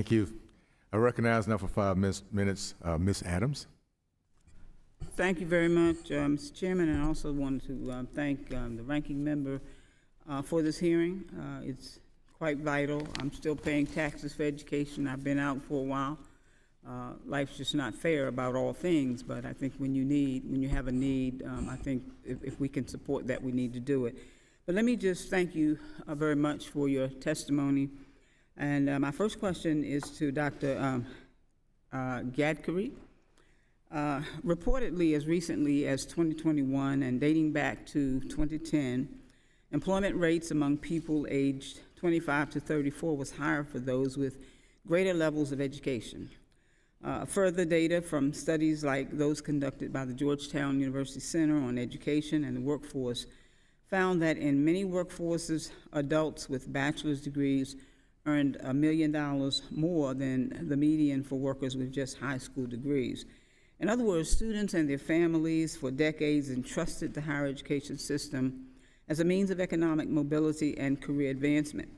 Thank you. I recognize now for 5 minutes, Ms. Adams. Thank you very much, Mr. Chairman, and I also want to thank the ranking member for this hearing. It's quite vital. I'm still paying taxes for education. I've been out for a while. Life's just not fair about all things, but I think when you have a need, I think if we can support that, we need to do it. But let me just thank you very much for your testimony. And my first question is to Dr. Gadkari. Reportedly, as recently as 2021 and dating back to 2010, employment rates among people aged 25 to 34 was higher for those with greater levels of education. Further data from studies like those conducted by the Georgetown University Center on Education and the Workforce found that in many workforces, adults with bachelor's degrees earned $1 million more than the median for workers with just high school degrees. In other words, students and their families for decades entrusted the higher education system as a means of economic mobility and career advancement.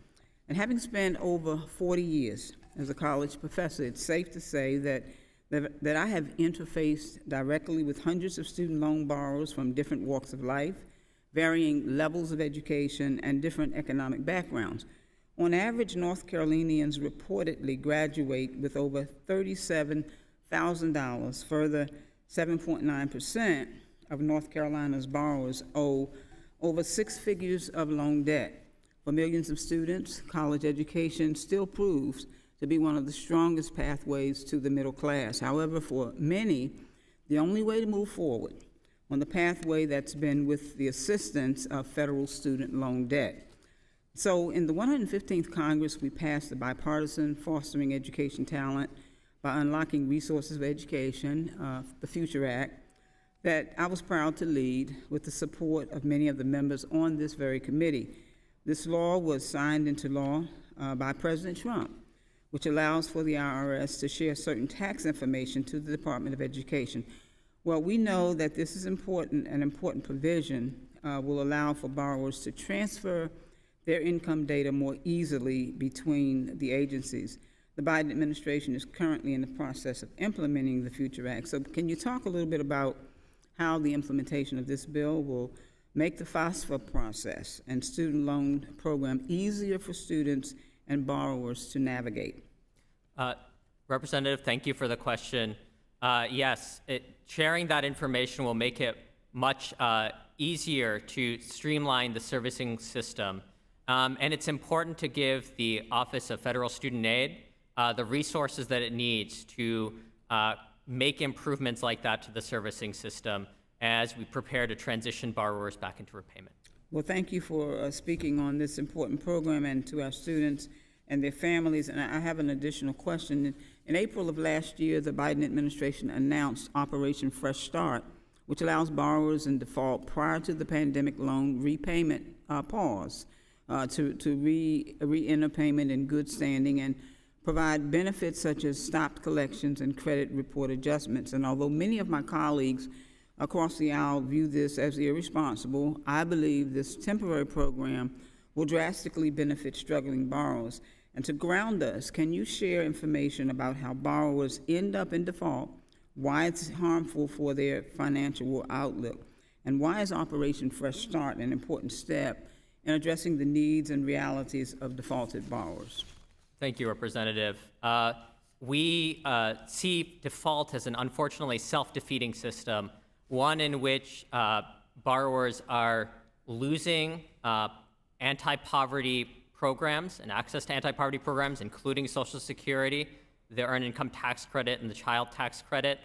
And having spent over 40 years as a college professor, it's safe to say that I have interfaced directly with hundreds of student loan borrowers from different walks of life, varying levels of education, and different economic backgrounds. On average, North Carolinians reportedly graduate with over $37,000. Further, 7.9% of North Carolina's borrowers owe over 6 figures of loan debt. For millions of students, college education still proves to be one of the strongest pathways to the middle class. However, for many, the only way to move forward on the pathway that's been with the assistance of federal student loan debt. So in the 115th Congress, we passed the bipartisan Fostering Education Talent by Unlocking Resources of Education, the Future Act, that I was proud to lead with the support of many of the members on this very committee. This law was signed into law by President Trump, which allows for the IRS to share certain tax information to the Department of Education. Well, we know that this is important. An important provision will allow for borrowers to transfer their income data more easily between the agencies. The Biden administration is currently in the process of implementing the Future Act. So can you talk a little bit about how the implementation of this bill will make the FAFSA process and student loan program easier for students and borrowers to navigate? Representative, thank you for the question. Yes, sharing that information will make it much easier to streamline the servicing system. And it's important to give the Office of Federal Student Aid the resources that it needs to make improvements like that to the servicing system as we prepare to transition borrowers back into repayment. Well, thank you for speaking on this important program and to our students and their families. And I have an additional question. In April of last year, the Biden administration announced Operation Fresh Start, which allows borrowers in default prior to the pandemic loan repayment pause to re-enter payment in good standing and provide benefits such as stopped collections and credit report adjustments. And although many of my colleagues across the aisle view this as irresponsible, I believe this temporary program will drastically benefit struggling borrowers. And to ground us, can you share information about how borrowers end up in default, why it's harmful for their financial outlook, and why is Operation Fresh Start an important step in addressing the needs and realities of defaulted borrowers? Thank you, Representative. We see default as an unfortunately self-defeating system, one in which borrowers are losing anti-poverty programs and access to anti-poverty programs, including Social Security, the Earned Income Tax Credit and the Child Tax Credit.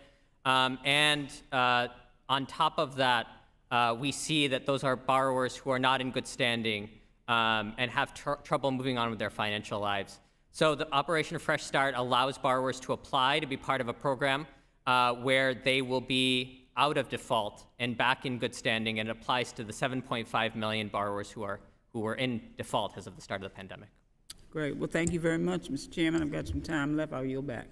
And on top of that, we see that those are borrowers who are not in good standing and have trouble moving on with their financial lives. So the Operation Fresh Start allows borrowers to apply to be part of a program where they will be out of default and back in good standing, and it applies to the 7.5 million borrowers who were in default as of the start of the pandemic. Great. Well, thank you very much, Mr. Chairman. I've got some time left. I'll yield back.